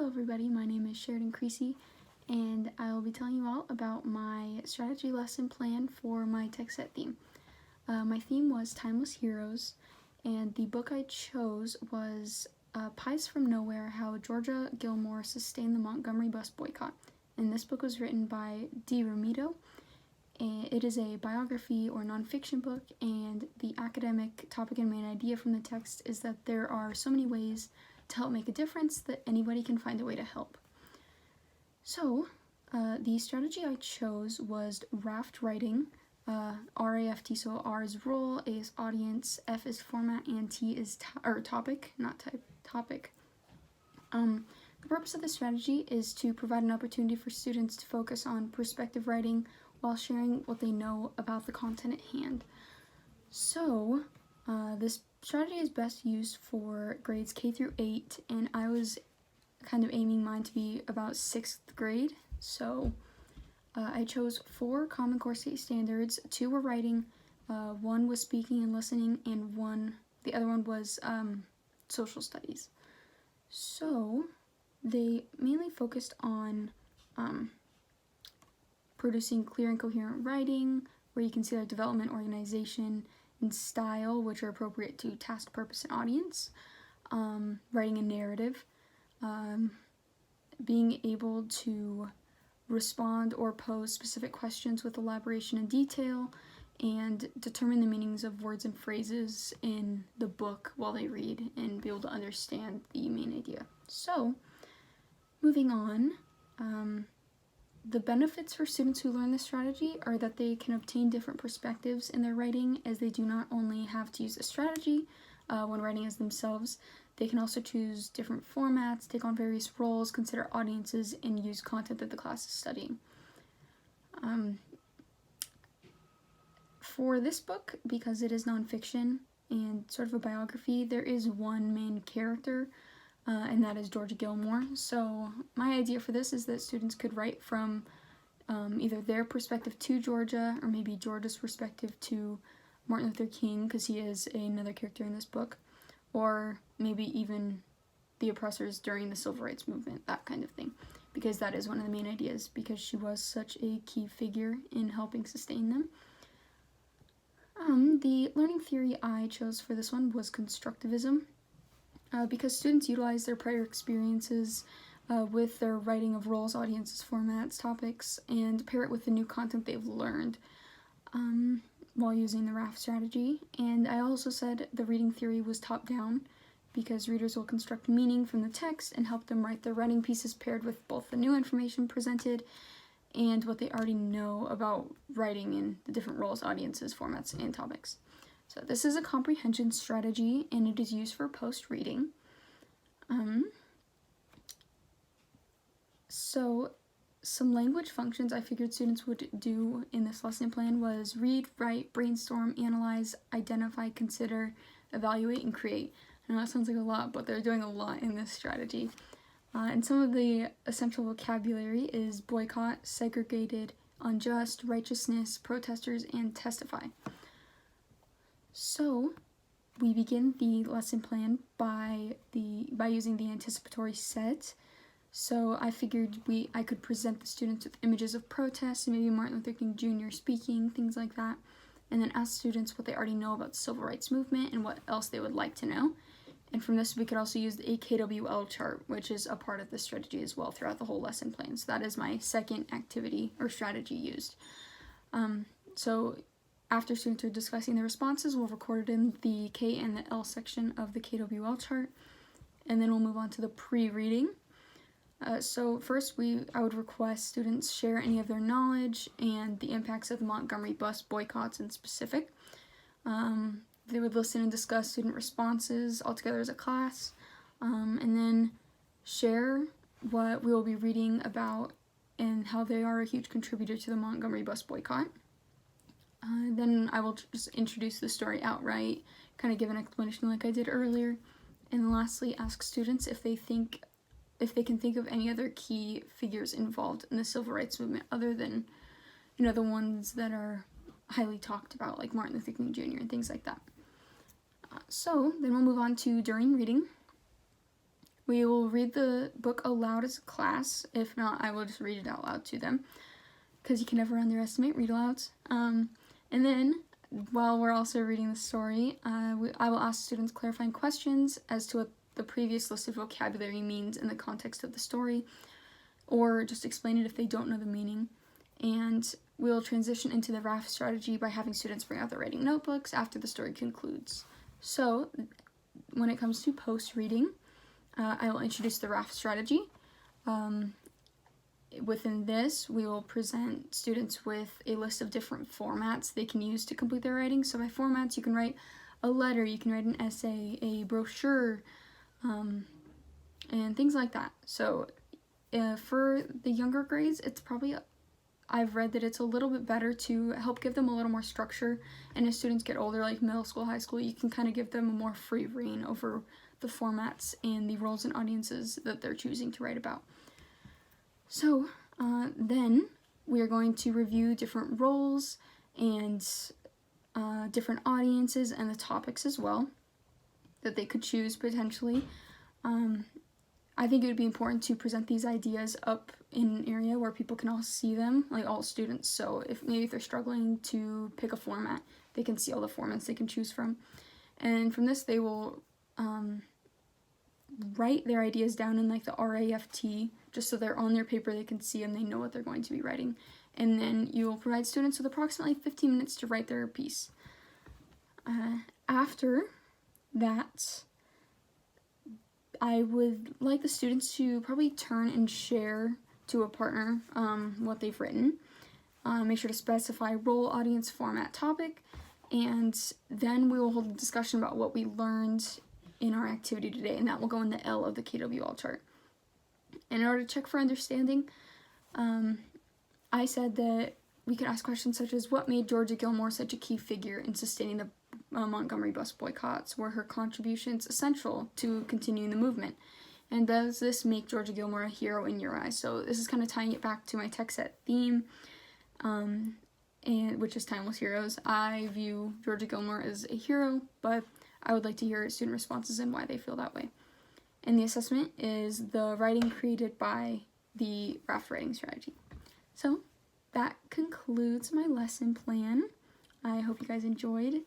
Hello everybody, my name is Sheridan Creasy, and I will be telling you all about my strategy lesson plan for my text set theme. My theme was Timeless Heroes, and the book I chose was Pies from Nowhere, How Georgia Gilmore Sustained the Montgomery Bus Boycott. And this book was written by Dee Romito, and it is a biography or nonfiction book, and the academic topic and main idea from the text is that there are so many ways to help make a difference that anybody can find a way to help. So, the strategy I chose was raft writing, RAFT, so R is role, A is audience, F is format, and T is topic, not type, topic. The purpose of the strategy is to provide an opportunity for students to focus on perspective writing while sharing what they know about the content at hand. So, this strategy is best used for grades K through 8, and I was kind of aiming mine to be about 6th grade. So I chose 4 Common Core State Standards, 2 were writing, 1 was speaking and listening, and the other one was social studies. So they mainly focused on producing clear and coherent writing, where you can see their development, organization, and style, which are appropriate to task, purpose, and audience, writing a narrative, being able to respond or pose specific questions with elaboration and detail, and determine the meanings of words and phrases in the book while they read, and be able to understand the main idea. So, moving on, the benefits for students who learn this strategy are that they can obtain different perspectives in their writing, as they do not only have to use a strategy when writing as themselves, they can also choose different formats, take on various roles, consider audiences, and use content that the class is studying. For this book, because it is nonfiction and sort of a biography, there is one main character, and that is Georgia Gilmore. So my idea for this is that students could write from either their perspective to Georgia, or maybe Georgia's perspective to Martin Luther King, because he is another character in this book, or maybe even the oppressors during the Civil Rights Movement, that kind of thing, because that is one of the main ideas, because she was such a key figure in helping sustain them. The learning theory I chose for this one was constructivism, because students utilize their prior experiences with their writing of roles, audiences, formats, topics, and pair it with the new content they've learned while using the RAFT strategy. And I also said the reading theory was top-down, because readers will construct meaning from the text and help them write their writing pieces paired with both the new information presented and what they already know about writing in the different roles, audiences, formats, and topics. So this is a comprehension strategy, and it is used for post-reading. So some language functions I figured students would do in this lesson plan was read, write, brainstorm, analyze, identify, consider, evaluate, and create. I know that sounds like a lot, but they're doing a lot in this strategy. And some of the essential vocabulary is boycott, segregated, unjust, righteousness, protesters, and testify. So we begin the lesson plan by using the anticipatory set. So I figured I could present the students with images of protests, maybe Martin Luther King Jr. speaking, things like that, and then ask students what they already know about the Civil Rights Movement and what else they would like to know. And from this, we could also use the KWL chart, which is a part of the strategy as well throughout the whole lesson plan. So that is my second activity or strategy used. So after students are discussing their responses, we'll record it in the K and the L section of the KWL chart, and then we'll move on to the pre-reading. So first, I would request students share any of their knowledge and the impacts of the Montgomery bus boycotts in specific. They would listen and discuss student responses all together as a class, and then share what we will be reading about and how they are a huge contributor to the Montgomery bus boycott. Then I will just introduce the story outright, kind of give an explanation like I did earlier, and lastly ask students if they can think of any other key figures involved in the Civil Rights Movement other than, the ones that are highly talked about, like Martin Luther King Jr. and things like that. So then we'll move on to during reading. We will read the book aloud as a class. If not, I will just read it out loud to them, because you can never underestimate read-alouds. And then, while we're also reading the story, I will ask students clarifying questions as to what the previous list of vocabulary means in the context of the story, or just explain it if they don't know the meaning. And we'll transition into the raft strategy by having students bring out their writing notebooks after the story concludes. So, when it comes to post-reading, I will introduce the raft strategy. Within this, we will present students with a list of different formats they can use to complete their writing. So by formats, you can write a letter, you can write an essay, a brochure, and things like that. So for the younger grades, I've read that it's a little bit better to help give them a little more structure. And as students get older, like middle school, high school, you can kind of give them a more free rein over the formats and the roles and audiences that they're choosing to write about. So then we are going to review different roles and different audiences and the topics as well that they could choose potentially. I think it would be important to present these ideas up in an area where people can all see them, like all students. So if they're struggling to pick a format, they can see all the formats they can choose from. And from this, they will write their ideas down in like the RAFT, just so they're on their paper, they can see and they know what they're going to be writing. And then you will provide students with approximately 15 minutes to write their piece. After that, I would like the students to probably turn and share to a partner what they've written. Make sure to specify role, audience, format, topic, and then we will hold a discussion about what we learned in our activity today, and that will go in the L of the KWL chart. And in order to check for understanding, I said that we could ask questions such as, what made Georgia Gilmore such a key figure in sustaining the Montgomery bus boycotts? Were her contributions essential to continuing the movement? And does this make Georgia Gilmore a hero in your eyes? So this is kind of tying it back to my tech set theme, and which is Timeless Heroes. I view Georgia Gilmore as a hero, but I would like to hear student responses and why they feel that way. And the assessment is the writing created by the raft writing strategy. So that concludes my lesson plan. I hope you guys enjoyed.